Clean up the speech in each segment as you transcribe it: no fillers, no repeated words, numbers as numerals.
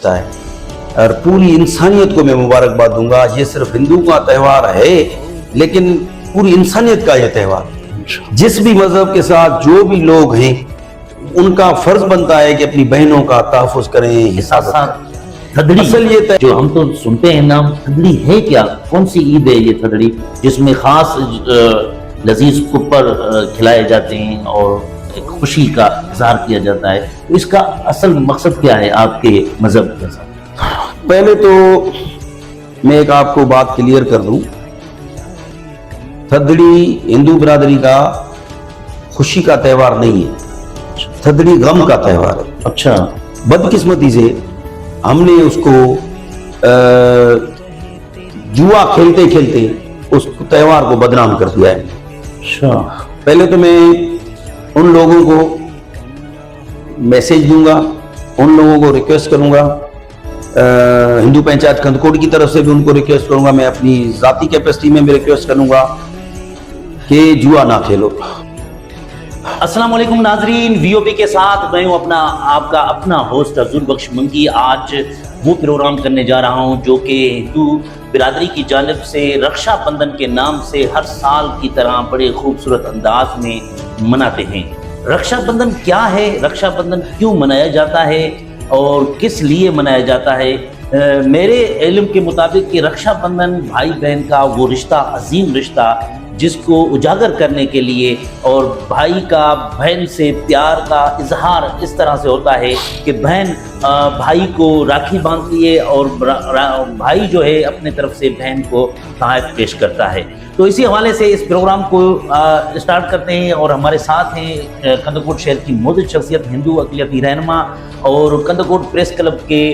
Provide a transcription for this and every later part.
رشتہ ہے اور پوری انسانیت کو میں مبارکباد دوں گا. یہ صرف ہندو کا تہوار ہے لیکن پوری انسانیت کا یہ تہوار, جس بھی مذہب کے ساتھ جو بھی لوگ ہیں ان کا فرض بنتا ہے کہ اپنی بہنوں کا تحفظ کریں, حفاظت کریں. تھدڑی اصل یہ جو ہم تو سنتے ہیں نام, تھدڑی ہے کیا؟ کون سی عید ہے یہ تھدڑی جس میں خاص لذیذ کپڑ کھلائے جاتے ہیں اور ایک خوشی کا اظہار کیا جاتا ہے؟ تو اس کا اصل مقصد کیا ہے آپ کے مذہب کے ساتھ؟ پہلے تو میں ایک آپ کو بات کلیئر کر دوں, تھدڑی ہندو برادری کا خوشی کا تہوار نہیں ہے, تھدڑی غم کا تہوار ہے. اچھا. بدقسمتی سے ہم نے اس کو جوا کھیلتے کھیلتے اس تہوار کو بدنام کر دیا ہے. اچھا. پہلے تو میں ان لوگوں کو میسج دوں گا, ان لوگوں کو ریکویسٹ کروں گا, ہندو پنچایت کندکوٹ کی طرف سے بھی ان کو ریکویسٹ کروں گا, میں اپنی ذاتی کیپیسٹی میں بھی ریکویسٹ کروں گا کہ جوا نہ کھیلو. السلام علیکم ناظرین, وی او پی کے ساتھ میں ہوں آپ کا اپنا ہوسٹ حضور بخش منگی. آج وہ پروگرام کرنے جا رہا ہوں جو کہ ہندو برادری کی جانب سے رکشا بندھن کے نام سے ہر سال کی طرح بڑے خوبصورت انداز میں مناتے ہیں. رکشا بندھن کیا ہے, رکشا بندھن کیوں منایا جاتا ہے اور کس لیے منایا جاتا ہے؟ میرے علم کے مطابق کہ رکشا بندھن بھائی بہن کا وہ رشتہ, عظیم رشتہ جس کو اجاگر کرنے کے لیے اور بھائی کا بہن سے پیار کا اظہار اس طرح سے ہوتا ہے کہ بہن بھائی کو راکھی باندھتی ہے اور بھائی جو ہے اپنے طرف سے بہن کو تحائف پیش کرتا ہے. تو اسی حوالے سے اس پروگرام کو اسٹارٹ کرتے ہیں اور ہمارے ساتھ ہیں کندکوٹ شہر کی موجود شخصیت, ہندو اقلیتی رہنما اور کندکوٹ پریس کلب کے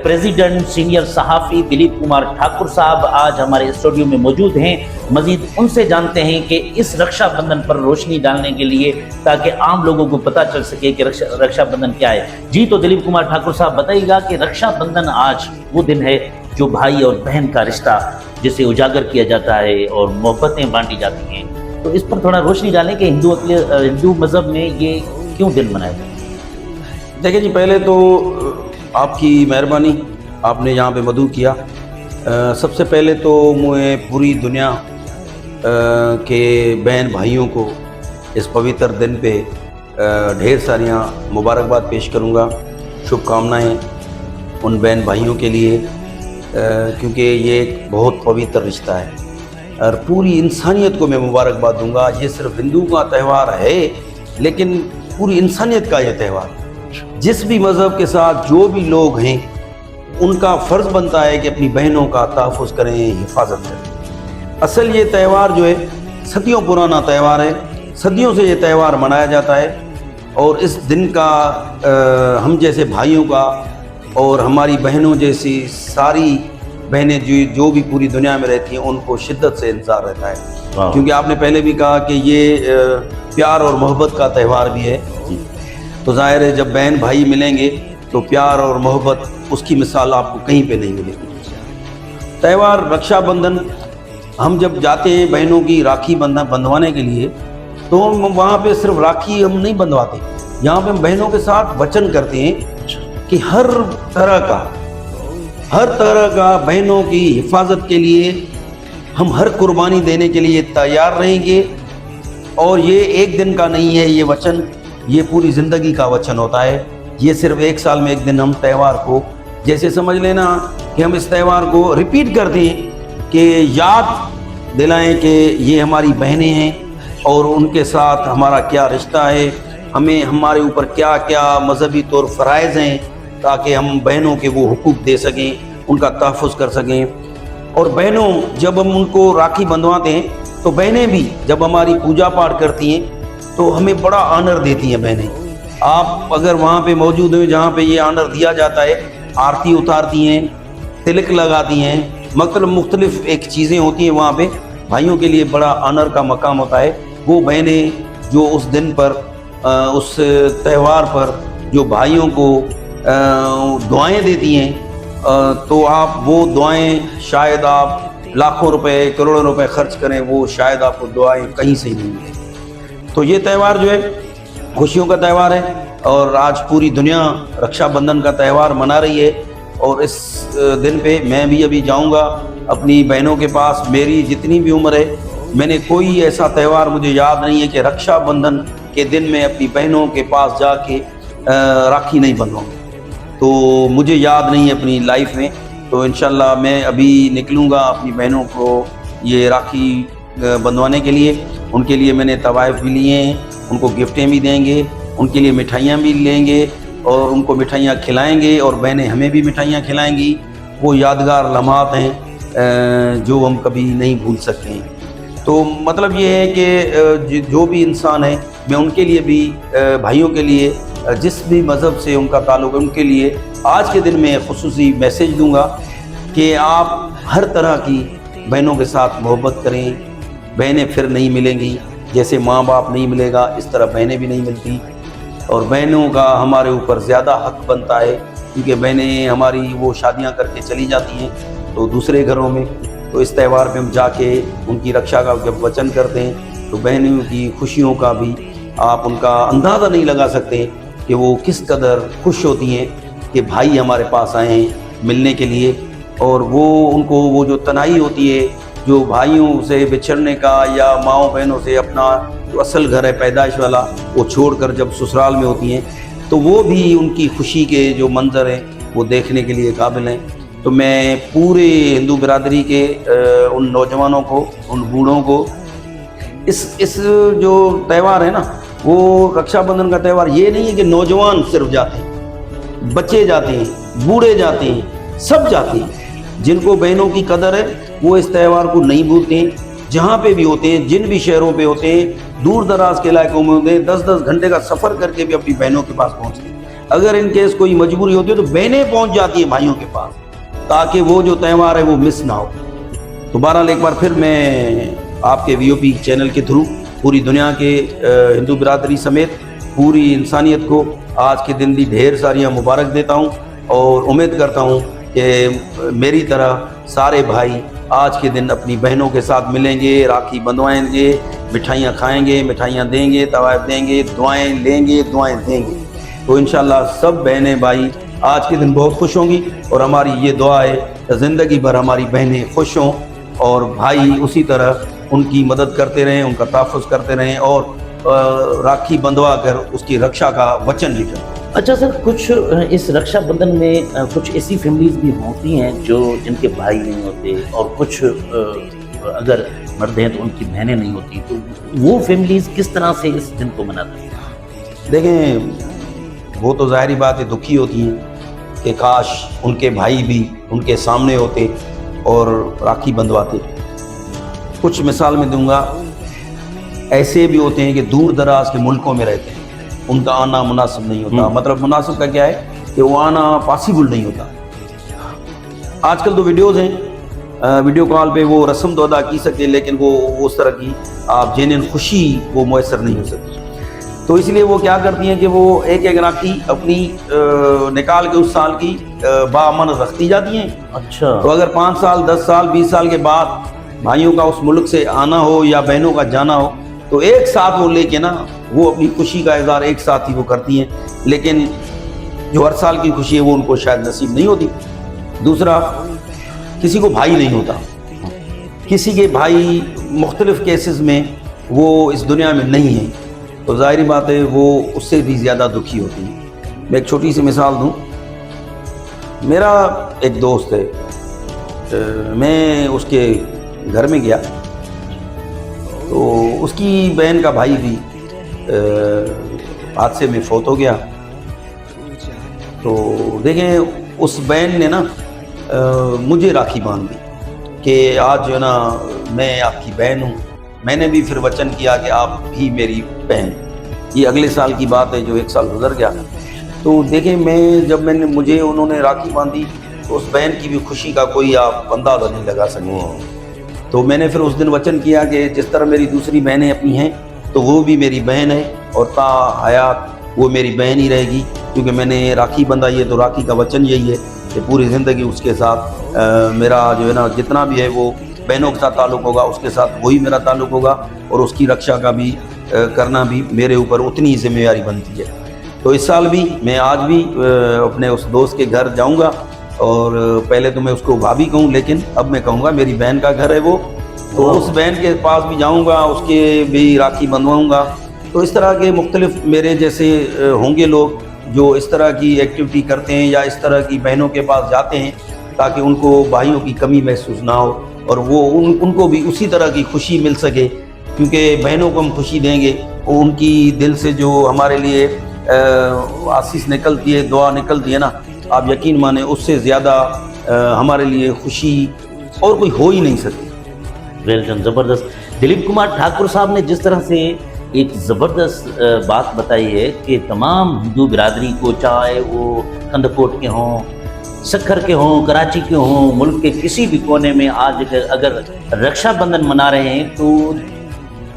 پریزیڈنٹ سینئر صحافی دلیپ کمار ٹھاکر صاحب آج ہمارے اسٹوڈیو میں موجود ہیں. مزید ان سے جانتے ہیں کہ اس رکشا بندھن پر روشنی ڈالنے کے لیے تاکہ عام لوگوں کو پتہ چل سکے کہ رکشا بندھن کیا ہے. جی تو دلیپ کمار ٹھاکر صاحب بتائیے گا کہ رکشا بندھن آج وہ دن ہے جو بھائی اور بہن کا رشتہ جسے اجاگر کیا جاتا ہے اور محبتیں بانٹی جاتی ہیں, تو اس پر تھوڑا روشنی ڈالیں کہ ہندو مذہب میں یہ کیوں دن منایا جاتا ہے. دیکھیں جی, پہلے تو آپ کی مہربانی, آپ نے یہاں پہ مدعو کیا. سب سے پہلے تو میں پوری دنیا کے بہن بھائیوں کو اس پوتر دن پہ ڈھیر ساریاں مبارکباد پیش کروں گا, شبھ کامنائیں ان بہن بھائیوں کے لیے, کیونکہ یہ ایک بہت پوتر رشتہ ہے اور پوری انسانیت کو میں مبارکباد دوں گا. یہ صرف ہندو کا تہوار ہے لیکن پوری انسانیت کا یہ تہوار, جس بھی مذہب کے ساتھ جو بھی لوگ ہیں ان کا فرض بنتا ہے کہ اپنی بہنوں کا تحفظ کریں, حفاظت کریں. اصل یہ تہوار جو ہے صدیوں پرانا تہوار ہے, صدیوں سے یہ تہوار منایا جاتا ہے اور اس دن کا ہم جیسے بھائیوں کا اور ہماری بہنوں جیسی ساری بہنیں جو بھی پوری دنیا میں رہتی ہیں ان کو شدت سے انتظار رہتا ہے. کیونکہ آپ نے پہلے بھی کہا کہ یہ پیار اور محبت کا تہوار بھی ہے, تو ظاہر ہے جب بہن بھائی ملیں گے تو پیار اور محبت اس کی مثال آپ کو کہیں پہ نہیں ملے گی. تہوار رکشا بندھن, ہم جب جاتے ہیں بہنوں کی راکھی بندھوانے کے لیے تو ہم وہاں پہ صرف راکھی ہم نہیں بندھواتے, یہاں پہ ہم بہنوں کے ساتھ وچن کرتے ہیں کہ ہر طرح کا بہنوں کی حفاظت کے لیے ہم ہر قربانی دینے کے لیے تیار رہیں گے. اور یہ ایک دن کا نہیں ہے یہ وچن, یہ پوری زندگی کا وچن ہوتا ہے. یہ صرف ایک سال میں ایک دن ہم تہوار کو جیسے سمجھ لینا کہ ہم اس تہوار کو ریپیٹ کر دیں کہ یاد دلائیں کہ یہ ہماری بہنیں ہیں اور ان کے ساتھ ہمارا کیا رشتہ ہے, ہمیں ہمارے اوپر کیا کیا مذہبی طور فرائض ہیں تاکہ ہم بہنوں کے وہ حقوق دے سکیں, ان کا تحفظ کر سکیں. اور بہنوں جب ہم ان کو راکھی بندھواتے ہیں تو بہنیں بھی جب ہماری پوجا پاٹ کرتی ہیں تو ہمیں بڑا آنر دیتی ہیں بہنیں. آپ اگر وہاں پہ موجود ہیں جہاں پہ یہ آنر دیا جاتا ہے, آرتی اتارتی ہیں, تلک لگاتی ہیں, مختلف ایک چیزیں ہوتی ہیں وہاں پہ, بھائیوں کے لیے بڑا آنر کا مقام ہوتا ہے. وہ بہنیں جو اس دن پر اس تہوار پر جو بھائیوں کو دعائیں دیتی ہیں, تو آپ وہ دعائیں شاید آپ لاکھوں روپے کروڑوں روپے خرچ کریں, وہ شاید آپ کو دعائیں کہیں سے ہی نہیں ملیں. تو یہ تہوار جو ہے خوشیوں کا تہوار ہے اور آج پوری دنیا رکشا بندھن کا تہوار منا رہی ہے. اور اس دن پہ میں بھی ابھی جاؤں گا اپنی بہنوں کے پاس. میری جتنی بھی عمر ہے میں نے کوئی ایسا تہوار مجھے یاد نہیں ہے کہ رکشا بندھن کے دن میں اپنی بہنوں کے پاس جا کے راکھی نہیں بندھواؤں. تو مجھے یاد نہیں ہے اپنی لائف میں. تو انشاءاللہ میں ابھی نکلوں گا اپنی بہنوں کو یہ راکھی بندھوانے کے لیے. ان کے لیے میں نے طوائف بھی لیے ہیں, ان کو گفٹیں بھی دیں گے, ان کے لیے مٹھائیاں بھی لیں گے اور ان کو مٹھائیاں کھلائیں گے اور بہنیں ہمیں بھی مٹھائیاں کھلائیں گی. وہ یادگار لمحات ہیں جو ہم کبھی نہیں بھول سکتے ہیں. تو مطلب یہ ہے کہ جو بھی انسان ہے میں ان کے لیے بھی بھائیوں کے لیے جس بھی مذہب سے ان کا تعلق ہے ان کے لیے آج کے دن میں خصوصی میسیج دوں گا کہ آپ ہر طرح کی بہنوں کے ساتھ محبت کریں. بہنیں پھر نہیں ملیں گی, جیسے ماں باپ نہیں ملے گا اس طرح بہنیں بھی نہیں ملتی. اور بہنوں کا ہمارے اوپر زیادہ حق بنتا ہے کیونکہ بہنیں ہماری وہ شادیاں کر کے چلی جاتی ہیں تو دوسرے گھروں میں. تو اس تہوار پہ ہم جا کے ان کی رکشا کا جب وچن کرتے ہیں تو بہنوں کی خوشیوں کا بھی آپ ان کا اندازہ نہیں لگا سکتے کہ وہ کس قدر خوش ہوتی ہیں کہ بھائی ہمارے پاس آئے ہیں ملنے کے لیے. اور وہ ان کو وہ جو تنہائی ہوتی ہے جو بھائیوں سے بچھڑنے کا یا ماؤں بہنوں سے اپنا جو اصل گھر ہے پیدائش والا وہ چھوڑ کر جب سسرال میں ہوتی ہیں تو وہ بھی ان کی خوشی کے جو منظر ہیں وہ دیکھنے کے لیے قابل ہیں. تو میں پورے ہندو برادری کے ان نوجوانوں کو, ان بوڑھوں کو اس جو تہوار ہے نا وہ رکشا بندھن کا تہوار یہ نہیں ہے کہ نوجوان صرف جاتے ہیں, بچے جاتے ہیں, بوڑھے جاتے ہیں, سب جاتے ہیں. جن کو بہنوں کی قدر ہے وہ اس تہوار کو نہیں بھولتے ہیں. جہاں پہ بھی ہوتے ہیں, جن بھی شہروں پہ ہوتے ہیں, دور دراز کے علاقوں میں ہوتے ہیں, 10-10 گھنٹے کا سفر کر کے بھی اپنی بہنوں کے پاس پہنچتے ہیں. اگر ان کیس کوئی مجبوری ہوتی ہے تو بہنیں پہنچ جاتی ہیں بھائیوں کے پاس تاکہ وہ جو تہوار ہے وہ مس نہ ہو. تو بہرحال ایک بار پھر میں آپ کے VOP چینل کے تھرو پوری دنیا کے ہندو برادری سمیت پوری انسانیت کو آج کے دن بھی ڈھیر ساریاں مبارک دیتا ہوں اور امید کرتا ہوں کہ میری طرح سارے بھائی آج کے دن اپنی بہنوں کے ساتھ ملیں گے, راکھی بندھوائیں گے, مٹھائیاں کھائیں گے, مٹھائیاں دیں گے, طوائف دیں گے, دعائیں لیں گے, دعائیں دیں گے. تو انشاءاللہ سب بہنیں بھائی آج کے دن بہت خوش ہوں گی اور ہماری یہ دعا ہے کہ زندگی بھر ہماری بہنیں خوش ہوں اور بھائی اسی طرح ان کی مدد کرتے رہیں, ان کا تحفظ کرتے رہیں اور راکھی بندھوا کر اس کی رکشا کا وچن بھی کریں. اچھا سر, کچھ اس رکشا بندھن میں کچھ ایسی فیملیز بھی ہوتی ہیں جن کے بھائی نہیں ہوتے اور کچھ اگر مرد ہیں تو ان کی بہنیں نہیں ہوتی, تو وہ فیملیز کس طرح سے اس دن کو مناتی ہیں؟ دیکھیں وہ تو ظاہری بات ہے دکھی ہوتی ہیں کہ کاش ان کے بھائی بھی ان کے سامنے ہوتے اور راکھی بندھواتے. کچھ مثال میں دوں گا, ایسے بھی ہوتے ہیں کہ دور دراز کے ملکوں میں رہتے ہیں, ان کا آنا مناسب نہیں ہوتا. مطلب مناسب کا کیا ہے کہ وہ آنا پاسبل نہیں ہوتا. آج کل تو ویڈیوز ہیں, ویڈیو کال پہ وہ رسم تو ادا کی سکتے لیکن وہ اس طرح کی آپ جینین خوشی وہ میسر نہیں ہو سکتی. تو اس لیے وہ کیا کرتی ہیں کہ وہ ایک ایک راکھی اپنی نکال کے اس سال کی بامن رکھتی جاتی ہیں. اچھا, تو اگر 5 سال 10 سال 20 سال کے بعد بھائیوں کا اس ملک سے آنا ہو یا بہنوں کا جانا ہو تو ایک ساتھ وہ لے کے نا وہ اپنی خوشی کا اظہار ایک ساتھ ہی وہ کرتی ہیں. لیکن جو ہر سال کی خوشی ہے وہ ان کو شاید نصیب نہیں ہوتی. دوسرا, کسی کو بھائی نہیں ہوتا, کسی کے بھائی مختلف کیسز میں وہ اس دنیا میں نہیں ہیں, تو ظاہری بات ہے وہ اس سے بھی زیادہ دکھی ہوتی ہیں. میں ایک چھوٹی سی مثال دوں. میرا ایک دوست ہے, میں اس کے گھر میں گیا تو اس کی بہن کا بھائی بھی حادثے میں فوت ہو گیا. تو دیکھیں اس بہن نے نا مجھے راکھی باندھ دی کہ آج جو ہے نا میں آپ کی بہن ہوں. میں نے بھی پھر وچن کیا کہ آپ بھی میری بہن. یہ اگلے سال کی بات ہے جو 1 سال گزر گیا. تو دیکھیں مجھے انہوں نے راکھی باندھی تو اس بہن کی بھی خوشی کا کوئی آپ اندازہ نہیں لگا سکتے. تو میں نے پھر اس دن وچن کیا کہ جس طرح میری دوسری بہنیں اپنی ہیں تو وہ بھی میری بہن ہے اور تا حیات وہ میری بہن ہی رہے گی, کیونکہ میں نے راکھی بندھائی ہے. تو راکھی کا وچن یہی ہے کہ پوری زندگی اس کے ساتھ میرا جو ہے نا جتنا بھی ہے وہ بہنوں کے ساتھ تعلق ہوگا اس کے ساتھ وہی میرا تعلق ہوگا اور اس کی رکشا کا بھی کرنا بھی میرے اوپر اتنی ہی ذمہ داری بنتی ہے. تو اس سال بھی میں آج بھی اپنے اس دوست کے گھر جاؤں گا اور پہلے تو میں اس کو بھابھی کہوں، لیکن اب میں کہوں گا میری بہن کا گھر ہے وہ، تو اس بہن کے پاس بھی جاؤں گا، اس کے بھی راکھی بندھواؤں گا. تو اس طرح کے مختلف میرے جیسے ہوں گے لوگ جو اس طرح کی ایکٹیویٹی کرتے ہیں یا اس طرح کی بہنوں کے پاس جاتے ہیں تاکہ ان کو بھائیوں کی کمی محسوس نہ ہو اور وہ ان کو بھی اسی طرح کی خوشی مل سکے. کیونکہ بہنوں کو ہم خوشی دیں گے، وہ ان کی دل سے جو ہمارے لیے آسیس نکلتی ہے، دعا نکلتی ہے نا، آپ یقین مانیں اس سے زیادہ ہمارے لیے خوشی اور کوئی ہو ہی نہیں سکتی. ویلکم، زبردست. دلیپ کمار ٹھاکر صاحب نے جس طرح سے ایک زبردست بات بتائی ہے کہ تمام ہندو برادری کو، چاہے وہ کندکوٹ کے ہوں، سکھر کے ہوں، کراچی کے ہوں، ملک کے کسی بھی کونے میں آج اگر رکشا بندھن منا رہے ہیں تو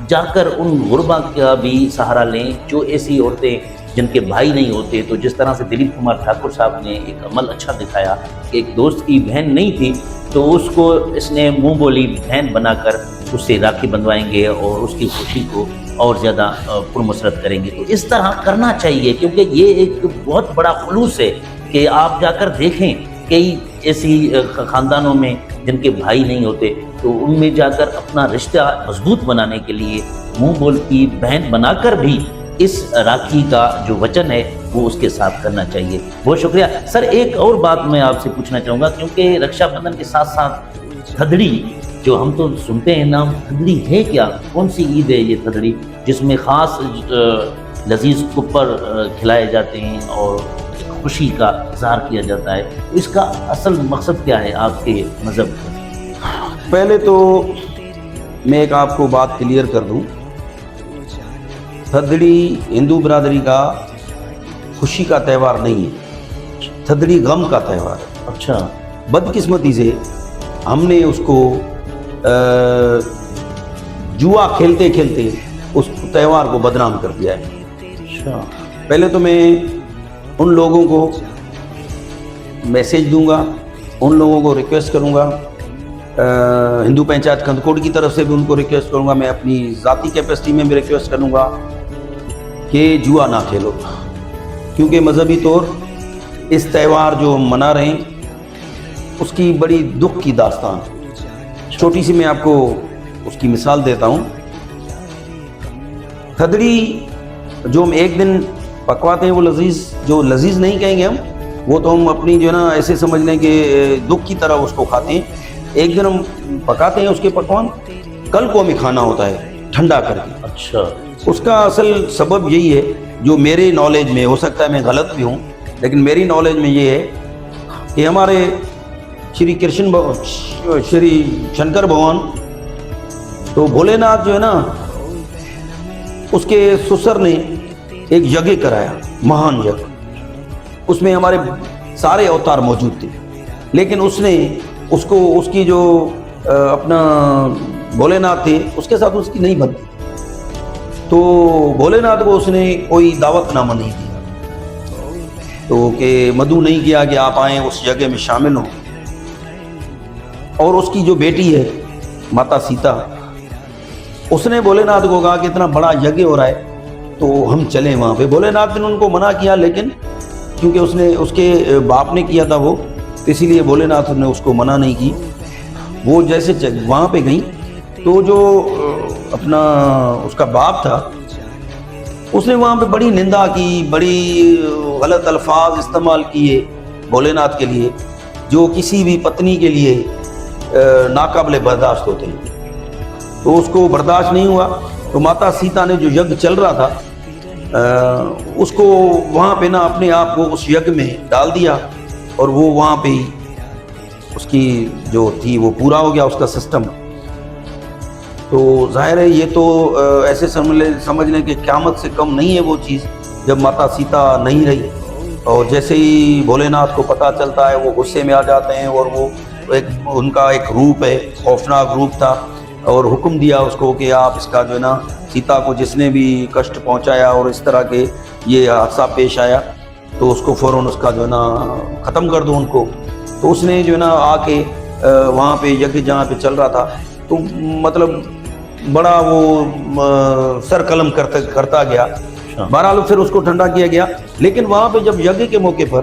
جا کر ان غربا کا بھی سہارا لیں جو ایسی عورتیں جن کے بھائی نہیں ہوتے. تو جس طرح سے دلیپ کمار ٹھاکر صاحب نے ایک عمل اچھا دکھایا کہ ایک دوست کی بہن نہیں تھی تو اس کو اس نے منہ بولی بہن بنا کر اس سے راکھی بندھوائیں گے اور اس کی خوشی کو اور زیادہ پرمسرت کریں گے. تو اس طرح کرنا چاہیے کیونکہ یہ ایک بہت بڑا خلوص ہے کہ آپ جا کر دیکھیں کئی ایسی خاندانوں میں جن کے بھائی نہیں ہوتے تو ان میں جا کر اپنا رشتہ مضبوط بنانے کے لیے منہ بول کی بہن بنا کر بھی اس راکھی کا جو وچن ہے وہ اس کے ساتھ کرنا چاہیے. بہت شکریہ سر. ایک اور بات میں آپ سے پوچھنا چاہوں گا کیونکہ رکشا بندھن کے ساتھ ساتھ تھدڑی جو ہم تو سنتے ہیں نام، تھدڑی ہے کیا؟ کون سی عید ہے یہ تھدڑی جس میں خاص لذیذ کپر کھلائے جاتے ہیں اور خوشی کا اظہار کیا جاتا ہے؟ اس کا اصل مقصد کیا ہے آپ کے مذہب کا؟ پہلے تو میں ایک آپ کو بات کلیئر کر دوں، تھدڑی ہندو برادری کا خوشی کا تہوار نہیں ہے، تھدڑی غم کا تہوار ہے. اچھا. بدقسمتی سے ہم نے اس کو جوا کھیلتے کھیلتے اس تہوار کو بدنام کر دیا ہے. اچھا. پہلے تو میں ان لوگوں کو میسیج دوں گا، ان لوگوں کو ریکویسٹ کروں گا، ہندو پنچایت کندکوٹ کی طرف سے بھی ان کو ریکویسٹ کروں گا، میں اپنی ذاتی کیپیسٹی میں بھی ریکویسٹ کروں گا کہ جوا نہ کھیلو. کیونکہ مذہبی طور اس تہوار جو ہم منا رہے ہیں اس کی بڑی دکھ کی داستان. چھوٹی سی میں آپ کو اس کی مثال دیتا ہوں. تھدڑی جو ہم ایک دن پکواتے ہیں وہ جو لذیذ نہیں کہیں گے ہم، وہ تو ہم اپنی جو ہے نا ایسے سمجھ لیں کہ دکھ کی طرح اس کو کھاتے ہیں. ایک دن ہم پکاتے ہیں اس کے پکوان، کل کو ہمیں کھانا ہوتا ہے ٹھنڈا کر کے. اچھا. اس کا اصل سبب یہی ہے جو میرے نالج میں، ہو سکتا ہے میں غلط بھی ہوں لیکن میری نالج میں یہ ہے کہ ہمارے شری شنکر بھگوان تو بھولے ناتھ جو ہے نا اس کے سسر نے ایک یگے کرایا، مہان یگ. اس میں ہمارے سارے اوتار موجود تھے لیکن اس نے اس کی جو اپنا بھولے ناتھ تھے اس کے ساتھ اس کی نہیں بنتی. تو بھولے ناتھ کو اس نے کوئی دعوت نامہ نہیں دیا تو کہ مدعو نہیں کیا کہ آپ آئیں اس جگہ میں شامل ہوں. اور اس کی جو بیٹی ہے ماتا سیتا، اس نے بھولے ناتھ کو کہا کہ اتنا بڑا یگے ہو رہا ہے تو ہم چلیں وہاں پہ. بھولے ناتھ نے ان کو منع کیا لیکن کیونکہ اس کے باپ نے کیا تھا وہ، اسی لیے بھولے ناتھ نے اس کو منع نہیں کی. وہ جیسے وہاں پہ گئیں تو جو اپنا اس کا باپ تھا اس نے وہاں پہ بڑی نندا کی، بڑی غلط الفاظ استعمال کیے بھولے ناتھ کے لیے جو کسی بھی پتنی کے لیے ناقابل برداشت ہوتے ہیں. تو اس کو برداشت نہیں ہوا تو ماتا سیتا نے جو یگ چل رہا تھا اس کو وہاں پہ نا اپنے آپ کو اس یگ میں ڈال دیا اور وہ وہاں پہ ہی اس کی جو تھی وہ پورا ہو گیا اس کا سسٹم. تو ظاہر ہے یہ تو ایسے سمجھ لیں کہ قیامت سے کم نہیں ہے وہ چیز جب ماتا سیتا نہیں رہی. اور جیسے ہی بھولے ناتھ کو پتہ چلتا ہے وہ غصے میں آ جاتے ہیں اور وہ ان کا ایک روپ ہے، خوفناک روپ تھا، اور حکم دیا اس کو کہ آپ اس کا جو ہے نا سیتا کو جس نے بھی کشٹ پہنچایا اور اس طرح کے یہ حادثہ پیش آیا تو اس کو فوراً اس کا جو ہے نا ختم کر دو ان کو. تو اس نے جو ہے نا آ کے وہاں پہ یگ جہاں پہ چل رہا تھا تو مطلب بڑا وہ سر قلم کرتا گیا. بہرحال پھر اس کو ٹھنڈا کیا گیا. لیکن وہاں پہ جب یگ کے موقع پر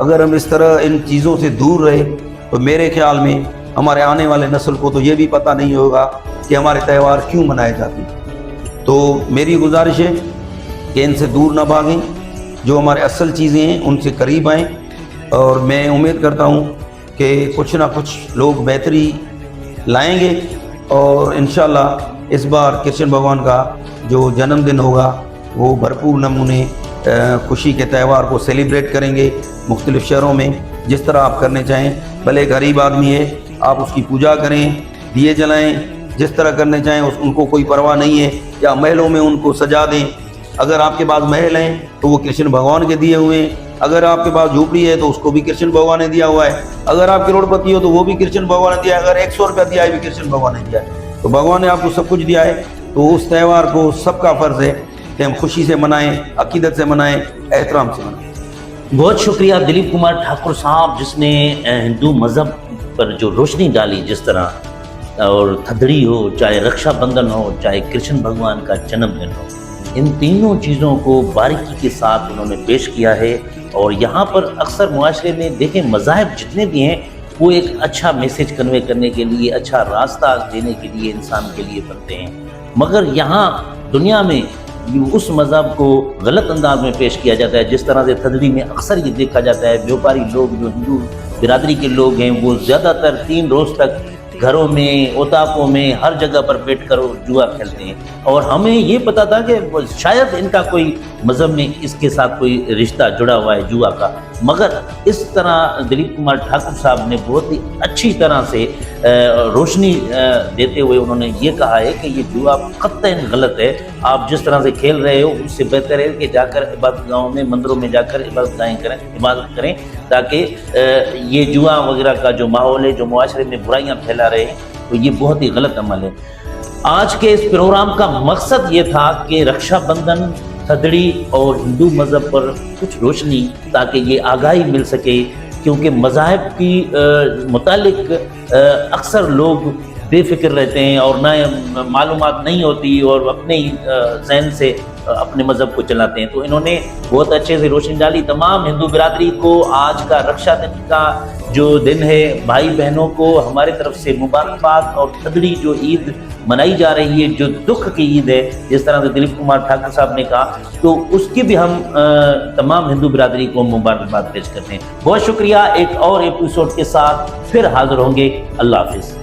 اگر ہم اس طرح ان چیزوں سے دور رہے تو میرے خیال میں ہمارے آنے والے نسل کو تو یہ بھی پتہ نہیں ہوگا کہ ہمارے تہوار کیوں منائے جاتے ہیں۔ تو میری گزارش ہے کہ ان سے دور نہ بھاگیں، جو ہمارے اصل چیزیں ہیں ان سے قریب آئیں، اور میں امید کرتا ہوں کہ کچھ نہ کچھ لوگ بہتری لائیں گے، اور انشاءاللہ اس بار کرشن بھگوان کا جو جنم دن ہوگا وہ بھرپور نمونے خوشی کے تہوار کو سیلیبریٹ کریں گے مختلف شہروں میں، جس طرح آپ کرنے چاہیں۔ بھلے غریب آدمی ہے، آپ اس کی پوجا کریں، دیے جلائیں، جس طرح کرنے چاہیں، ان کو کوئی پرواہ نہیں ہے، یا محلوں میں ان کو سجا دیں۔ اگر آپ کے پاس محل ہیں تو وہ کرشن بھگوان کے دیے ہوئے ہیں، اگر آپ کے پاس جھوپڑی ہے تو اس کو بھی کرشن بھگوان نے دیا ہوا ہے، اگر آپ کروڑ پتی ہو تو وہ بھی کرشن بھگوان نے دیا ہے، اگر 100 روپیہ دیا ہے بھی کرشن بھگوان نے دیا ہے۔ تو بھگوان نے آپ کو سب کچھ دیا ہے، تو اس تہوار کو سب کا فرض ہے کہ ہم خوشی سے منائیں، عقیدت سے منائیں، احترام سے منائیں۔ بہت شکریہ دلیپ کمار ٹھاکر صاحب، جس نے ہندو مذہب پر جو روشنی ڈالی جس طرح، اور تھدڑی ہو، چاہے رکشا بندھن ہو، چاہے کرشن بھگوان کا جنم دن ہو، ان تینوں چیزوں کو باریکی کے ساتھ انہوں نے پیش کیا ہے۔ اور یہاں پر اکثر معاشرے میں دیکھیں مذاہب جتنے بھی ہیں وہ ایک اچھا میسیج کنوے کرنے کے لیے، اچھا راستہ دینے کے لیے انسان کے لیے بنتے ہیں، مگر یہاں دنیا میں اس مذہب کو غلط انداز میں پیش کیا جاتا ہے، جس طرح سے تھدڑی میں اکثر یہ دیکھا جاتا ہے بیوپاری لوگ جو ہندو برادری کے لوگ ہیں وہ زیادہ تر 3 روز تک گھروں میں، اوتاقوں میں، ہر جگہ پر بیٹھ کر جوا کھیلتے ہیں، اور ہمیں یہ پتا تھا کہ شاید ان کا کوئی مذہب میں اس کے ساتھ کوئی رشتہ جڑا ہوا ہے جوا کا، مگر اس طرح دلیپ کمار ٹھاکر صاحب نے بہت ہی اچھی طرح سے روشنی دیتے ہوئے انہوں نے یہ کہا ہے کہ یہ جوا قطعاً غلط ہے، آپ جس طرح سے کھیل رہے ہو اس سے بہتر ہے کہ جا کر عبادت گاہوں میں، مندروں میں جا کر عبادت کریں، تاکہ یہ جوا وغیرہ کا جو ماحول ہے، جو معاشرے میں برائیاں پھیلا رہے ہیں، تو یہ بہت ہی غلط عمل ہے۔ آج کے اس پروگرام کا مقصد یہ تھا کہ رکشا بندھن، تھدڑی اور ہندو مذہب پر کچھ روشنی، تاکہ یہ آگاہی مل سکے، کیونکہ مذاہب کی متعلق اکثر لوگ بے فکر رہتے ہیں اور نہ معلومات نہیں ہوتی، اور اپنے ہی ذہن سے اپنے مذہب کو چلاتے ہیں، تو انہوں نے بہت اچھے سے روشنی ڈالی۔ تمام ہندو برادری کو آج کا رکشا دن کا جو دن ہے، بھائی بہنوں کو ہمارے طرف سے مبارکباد، اور تھدڑی جو عید منائی جا رہی ہے جو دکھ کی عید ہے، جس طرح سے دلیپ کمار ٹھاکر صاحب نے کہا، تو اس کی بھی ہم تمام ہندو برادری کو مبارکباد پیش کرتے ہیں۔ بہت شکریہ، ایک اور ایپیسوڈ کے ساتھ پھر حاضر ہوں گے۔ اللہ حافظ۔